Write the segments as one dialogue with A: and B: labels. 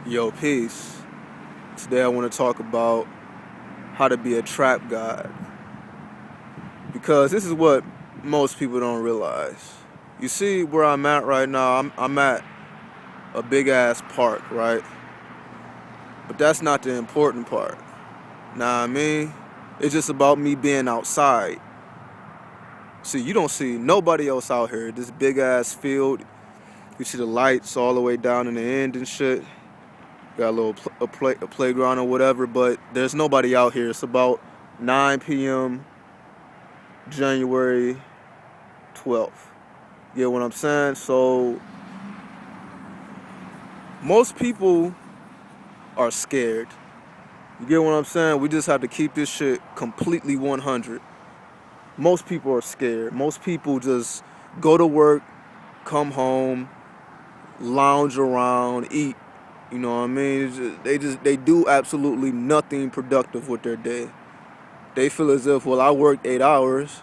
A: Yo, peace. Today I want to talk about how to be a trap god. Because this is what most people don't realize. You see where I'm at right now, I'm at a big ass park, right? But that's not the important part. Nah, I mean, it's just about me being outside. See, you don't see nobody else out here. This big ass field. You see the lights all the way down in the end and shit. Got a little a playground or whatever, but there's nobody out here. It's about 9 p.m. January 12th. You get what I'm saying? So most people are scared. You get what I'm saying? We just have to keep this shit completely 100. Most people are scared. Most people just go to work, come home, lounge around, eat. You know what I mean? They do absolutely nothing productive with their day. They feel as if, well, I worked 8 hours,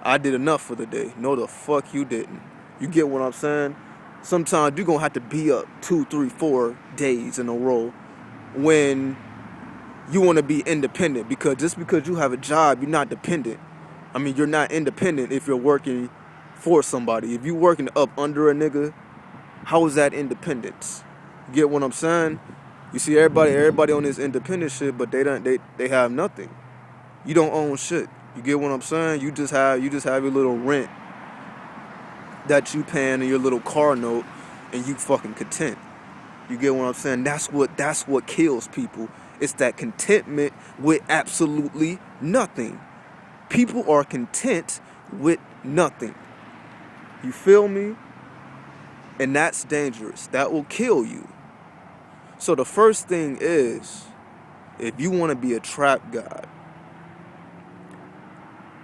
A: I did enough for the day. No, the fuck you didn't. You get what I'm saying? Sometimes you're gonna have to be up 2, 3, 4 days in a row when you want to be independent. Because just because you have a job, you're not dependent. I mean, you're not independent if you're working for somebody. If you're working up under a nigga, how is that independence? You get what I'm saying? You see everybody on this independent shit, but they have nothing. You don't own shit. You get what I'm saying? You just have your little rent that you paying and your little car note, and you fucking content. You get what I'm saying? That's what kills people. It's that contentment with absolutely nothing. People are content with nothing. You feel me? And that's dangerous. That will kill you. So the first thing is, if you want to be a trap god,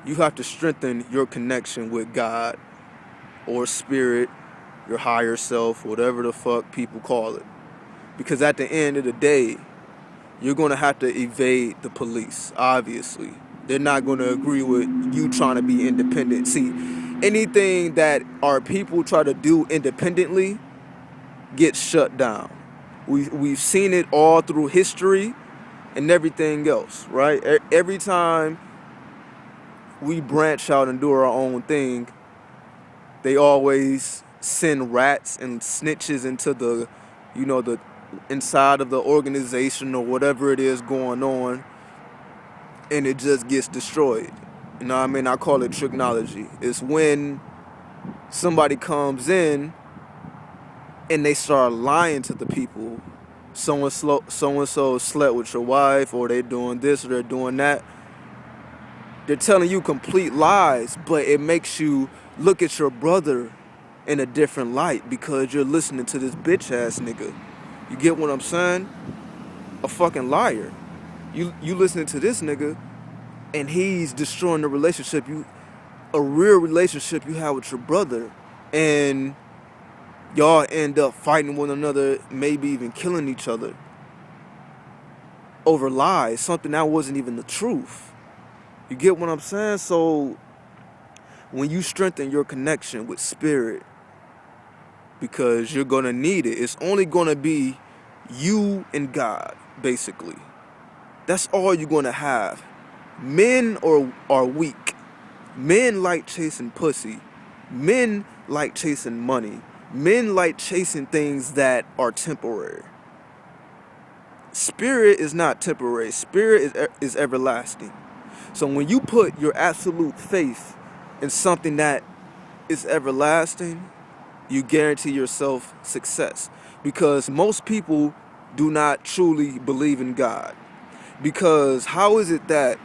A: you have to strengthen your connection with God or spirit, your higher self, whatever the fuck people call it. Because at the end of the day, you're going to have to evade the police, obviously. They're not going to agree with you trying to be independent. See, anything that our people try to do independently gets shut down. We've seen it all through history and everything else, right? Every time we branch out and do our own thing, they always send rats and snitches into the inside of the organization or whatever it is going on, and it just gets destroyed. You know what I mean? I call it technology. It's when somebody comes in and they start lying to the people. So and so slept with your wife, or they're doing this or they're doing that. They're telling you complete lies, but it makes you look at your brother in a different light because you're listening to this bitch ass nigga. You get what I'm saying? A fucking liar. You listening to this nigga, and he's destroying the relationship a real relationship you have with your brother, and y'all end up fighting one another, maybe even killing each other over lies, something that wasn't even the truth. You get what I'm saying? So when you strengthen your connection with spirit, because you're going to need it, it's only going to be you and God, basically. That's all you're going to have. Men are weak. Men like chasing pussy. Men like chasing money. Men like chasing things that are temporary. Spirit is not temporary. Spirit is everlasting. So when you put your absolute faith in something that is everlasting, you guarantee yourself success. Because most people do not truly believe in God. Because how is it that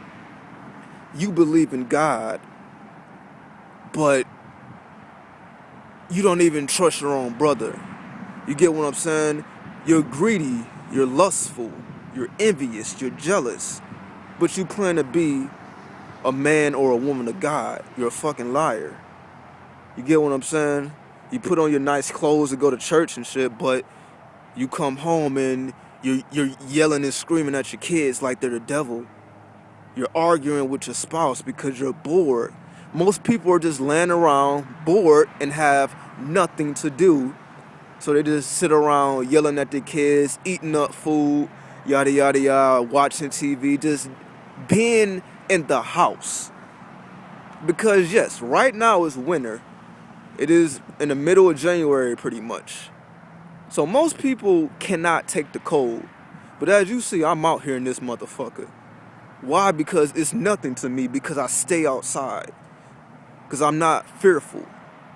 A: you believe in God, but you don't even trust your own brother? You get what I'm saying? You're greedy, you're lustful, you're envious, you're jealous, but you plan to be a man or a woman of God. You're a fucking liar. You get what I'm saying? You put on your nice clothes to go to church and shit, but you come home and you're yelling and screaming at your kids like they're the devil. You're arguing with your spouse because you're bored. Most people are just laying around bored and have nothing to do, So they just sit around yelling at their kids, eating up food, yada, yada, yada, watching TV, just being in the house. Because yes, right now is winter. It is in the middle of January pretty much. So most people cannot take the cold. But as you see, I'm out here in this motherfucker. Why? Because it's nothing to me, because I stay outside. Because I'm not fearful.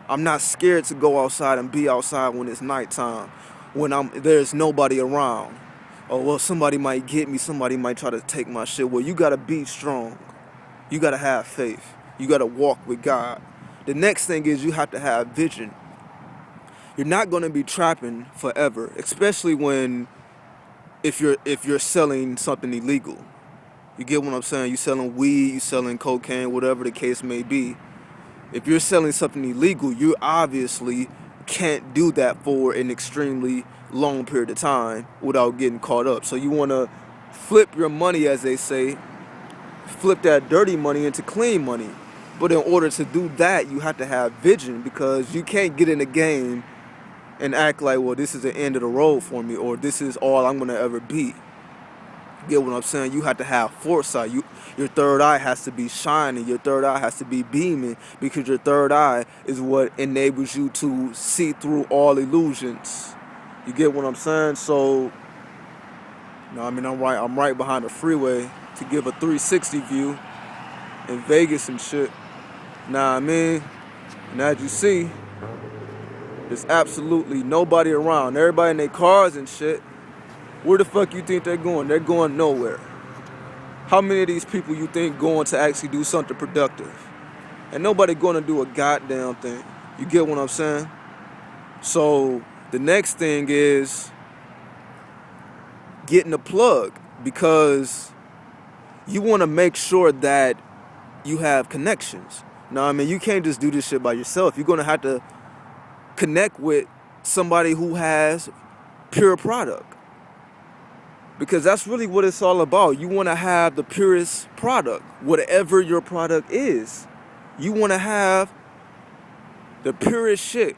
A: I'm not scared to go outside and be outside when it's nighttime, when there's nobody around. Oh, well, somebody might get me, somebody might try to take my shit. Well, you gotta be strong. You gotta have faith. You gotta walk with God. The next thing is you have to have vision. You're not gonna be trapping forever, especially if you're selling something illegal. You get what I'm saying? You selling weed, you selling cocaine, whatever the case may be. If you're selling something illegal, you obviously can't do that for an extremely long period of time without getting caught up. So you want to flip your money, as they say, flip that dirty money into clean money. But in order to do that, you have to have vision, because you can't get in the game and act like, well, this is the end of the road for me, or this is all I'm going to ever be. Get what I'm saying? You have to have foresight. Your third eye has to be shining. Your third eye has to be beaming, because your third eye is what enables you to see through all illusions. You get what I'm saying? So, I'm right behind the freeway to give a 360 view in Vegas and shit. And as you see, there's absolutely nobody around. Everybody in their cars and shit. Where the fuck you think they're going? They're going nowhere. How many of these people you think going to actually do something productive? And nobody going to do a goddamn thing. You get what I'm saying? So the next thing is getting a plug, because you want to make sure that you have connections. You can't just do this shit by yourself. You're going to have to connect with somebody who has pure product. Because that's really what it's all about. You want to have the purest product, whatever your product is. You want to have the purest shit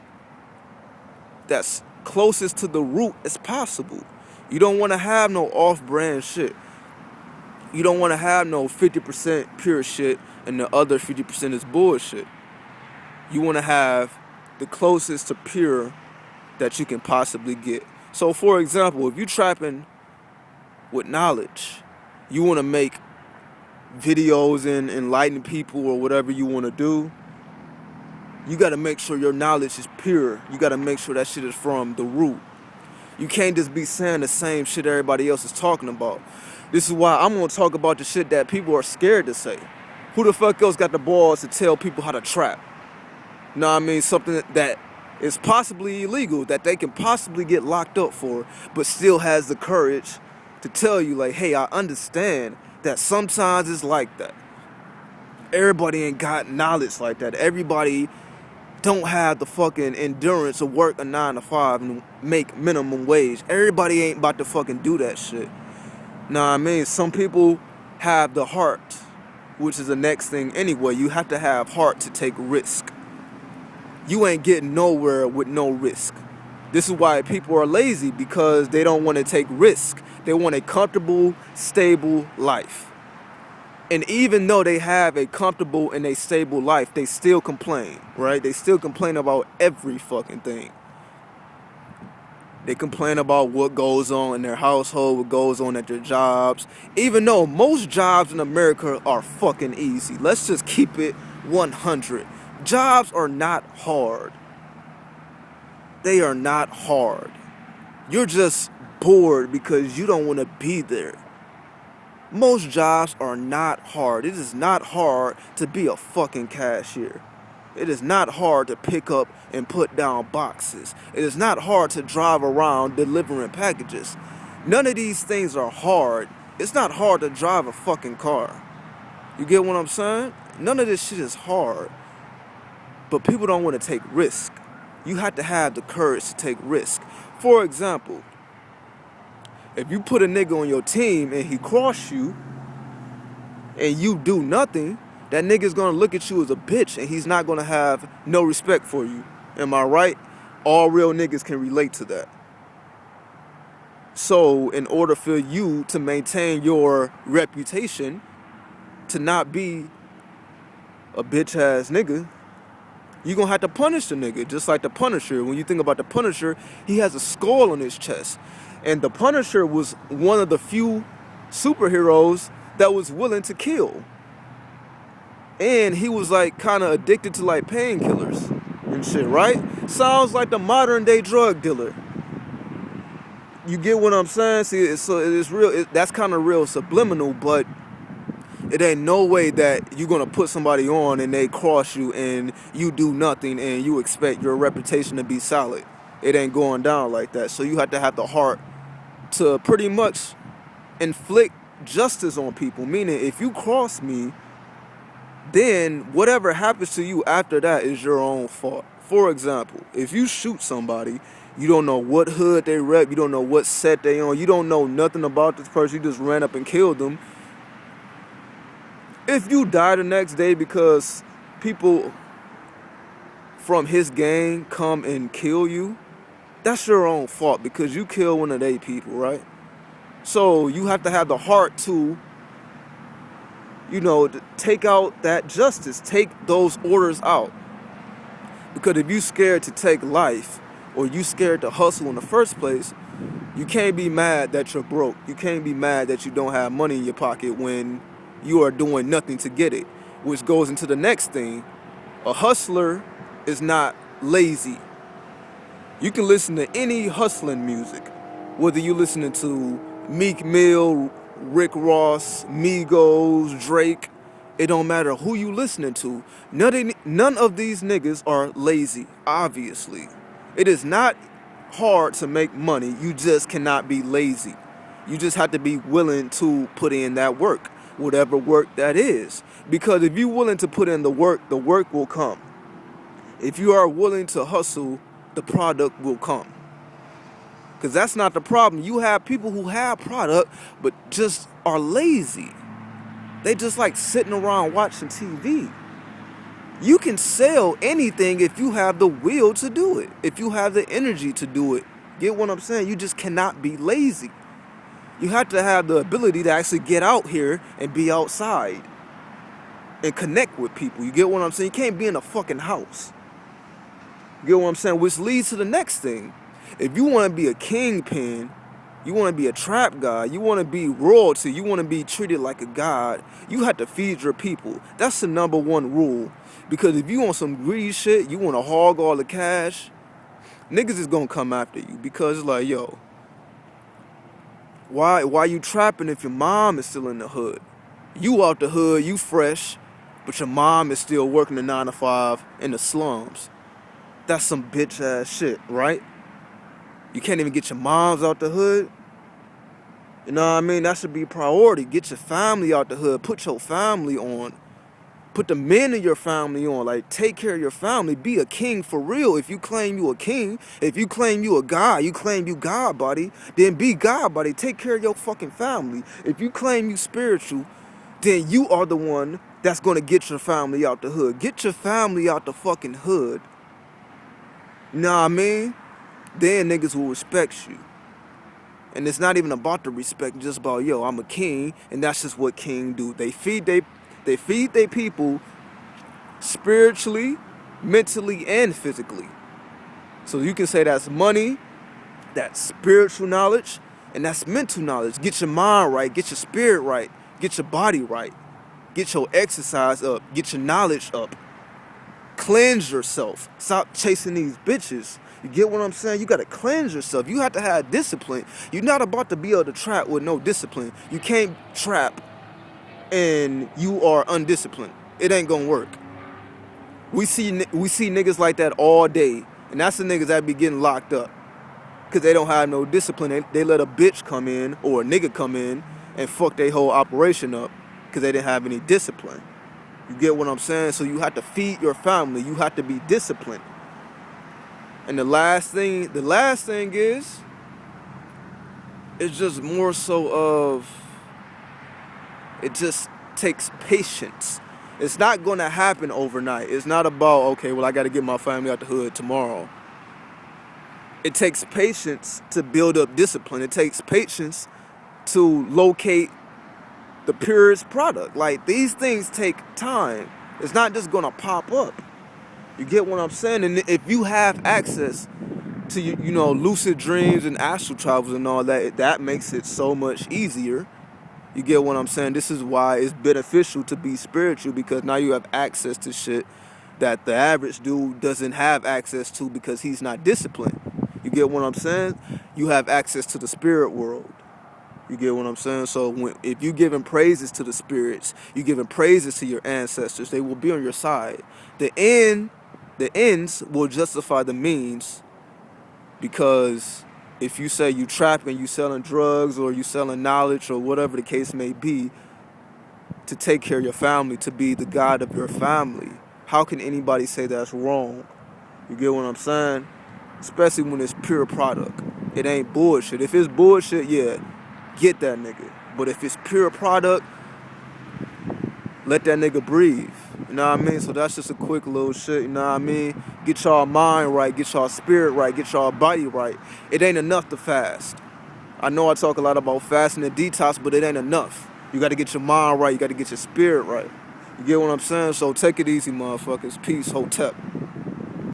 A: that's closest to the root as possible. You don't want to have no off-brand shit. You don't want to have no 50% pure shit and the other 50% is bullshit. You want to have the closest to pure that you can possibly get. So, for example, if you're trapping with knowledge, you want to make videos and enlighten people or whatever you want to do, you got to make sure your knowledge is pure. You got to make sure that shit is from the root. You can't just be saying the same shit everybody else is talking about. This is why I'm going to talk about the shit that people are scared to say. Who the fuck else got the balls to tell people how to trap? Something that is possibly illegal, that they can possibly get locked up for, but still has the courage to tell you, like, hey, I understand that sometimes it's like that. Everybody ain't got knowledge like that. Everybody don't have the fucking endurance to work a 9 to 5 and make minimum wage. Everybody ain't about to fucking do that shit. Some people have the heart, which is the next thing anyway. You have to have heart to take risk. You ain't getting nowhere with no risk. This is why people are lazy, because they don't want to take risk. They want a comfortable, stable life. And even though they have a comfortable and a stable life, they still complain, right? They still complain about every fucking thing. They complain about what goes on in their household, what goes on at their jobs. Even though most jobs in America are fucking easy. Let's just keep it 100. Jobs are not hard. They are not hard. You're just bored because you don't want to be there. Most jobs are not hard. It is not hard to be a fucking cashier. It is not hard to pick up and put down boxes. It is not hard to drive around delivering packages. None of these things are hard. It's not hard to drive a fucking car. You get what I'm saying? None of this shit is hard. But people don't want to take risk. You have to have the courage to take risk. For example, if you put a nigga on your team and he cross you and you do nothing, that nigga's gonna look at you as a bitch and he's not gonna have no respect for you. Am I right? All real niggas can relate to that. So in order for you to maintain your reputation to not be a bitch ass nigga, you gonna have to punish the nigga. Just like the Punisher. When you think about the Punisher, he has a skull on his chest. And the Punisher was one of the few superheroes that was willing to kill. And he was like kind of addicted to like painkillers and shit, right? Sounds like the modern day drug dealer. You get what I'm saying? See, it's real. That's kind of real subliminal, but it ain't no way that you're gonna put somebody on and they cross you and you do nothing and you expect your reputation to be solid. It ain't going down like that. So you have to have the heart to pretty much inflict justice on people. Meaning, if you cross me, then whatever happens to you after that is your own fault. For example, if you shoot somebody, you don't know what hood they rep, you don't know what set they on, you don't know nothing about this person, you just ran up and killed them. If you die the next day because people from his gang come and kill you, that's your own fault because you killed one of their people, right? So you have to have the heart to, to take out that justice, take those orders out. Because if you scared to take life or you scared to hustle in the first place, you can't be mad that you're broke. You can't be mad that you don't have money in your pocket when you are doing nothing to get it. Which goes into the next thing. A hustler is not lazy. You can listen to any hustling music. Whether you're listening to Meek Mill, Rick Ross, Migos, Drake, it don't matter who you listening to. None of these niggas are lazy, obviously. It is not hard to make money. You just cannot be lazy. You just have to be willing to put in that work, whatever work that is. Because if you're willing to put in the work will come. If you are willing to hustle, the product will come. Because that's not the problem. You have people who have product, but just are lazy. They just like sitting around watching TV. You can sell anything if you have the will to do it. If you have the energy to do it. Get what I'm saying? You just cannot be lazy. You have to have the ability to actually get out here and be outside. And connect with people. You get what I'm saying? You can't be in a fucking house. You get what I'm saying? Which leads to the next thing. If you want to be a kingpin, you want to be a trap guy, you want to be royalty, you want to be treated like a god, you have to feed your people. That's the number one rule. Because if you want some greedy shit, you want to hog all the cash, niggas is going to come after you. Because it's like, yo, why you trapping if your mom is still in the hood? You out the hood, you fresh, but your mom is still working a 9 to 5 in the slums. That's some bitch ass shit, right? You can't even get your moms out the hood. You know what I mean? That should be priority. Get your family out the hood. Put your family on. Put the men in your family on. Like, take care of your family. Be a king for real. If you claim you a king, if you claim you a God, you claim you God body, then be God body. Take care of your fucking family. If you claim you spiritual, then you are the one that's going to get your family out the hood. Get your family out the fucking hood. You know what I mean? Then niggas will respect you. And it's not even about the respect, just about, yo, I'm a king, and that's just what king do. They feed they people spiritually, mentally, and physically. So you can say that's money, that's spiritual knowledge, and that's mental knowledge. Get your mind right, get your spirit right, get your body right, get your exercise up, get your knowledge up. Cleanse yourself. Stop chasing these bitches. You get what I'm saying? You got to cleanse yourself. You have to have discipline. You're not about to be able to trap with no discipline. You can't trap and you are undisciplined. It ain't going to work. We see niggas like that all day. And that's the niggas that be getting locked up. Because they don't have no discipline. They let a bitch come in or a nigga come in and fuck their whole operation up because they didn't have any discipline. You get what I'm saying? So you have to feed your family. You have to be disciplined. And the last thing is, it's just more so of, it just takes patience. It's not going to happen overnight. It's not about, okay, well, I got to get my family out the hood tomorrow. It takes patience to build up discipline. It takes patience to locate the purest product. Like, these things take time. It's not just gonna pop up. You get what I'm saying? And if you have access to, lucid dreams and astral travels and all that, that makes it so much easier. You get what I'm saying? This is why it's beneficial to be spiritual, because now you have access to shit that the average dude doesn't have access to because he's not disciplined. You get what I'm saying? You have access to the spirit world. You get what I'm saying? So if you're giving praises to the spirits, you're giving praises to your ancestors, they will be on your side. The ends will justify the means, because if you say you trapping, you selling drugs, or you selling knowledge, or whatever the case may be, to take care of your family, to be the God of your family, how can anybody say that's wrong? You get what I'm saying? Especially when it's pure product. It ain't bullshit. If it's bullshit, yeah, get that nigga. But if it's pure product, let that nigga breathe. You know what I mean? So that's just a quick little shit, you know what I mean? Get y'all mind right, get y'all spirit right, get y'all body right. It ain't enough to fast. I know I talk a lot about fasting and detox, but it ain't enough. You got to get your mind right, you got to get your spirit right. You get what I'm saying? So take it easy, motherfuckers. Peace, hotep.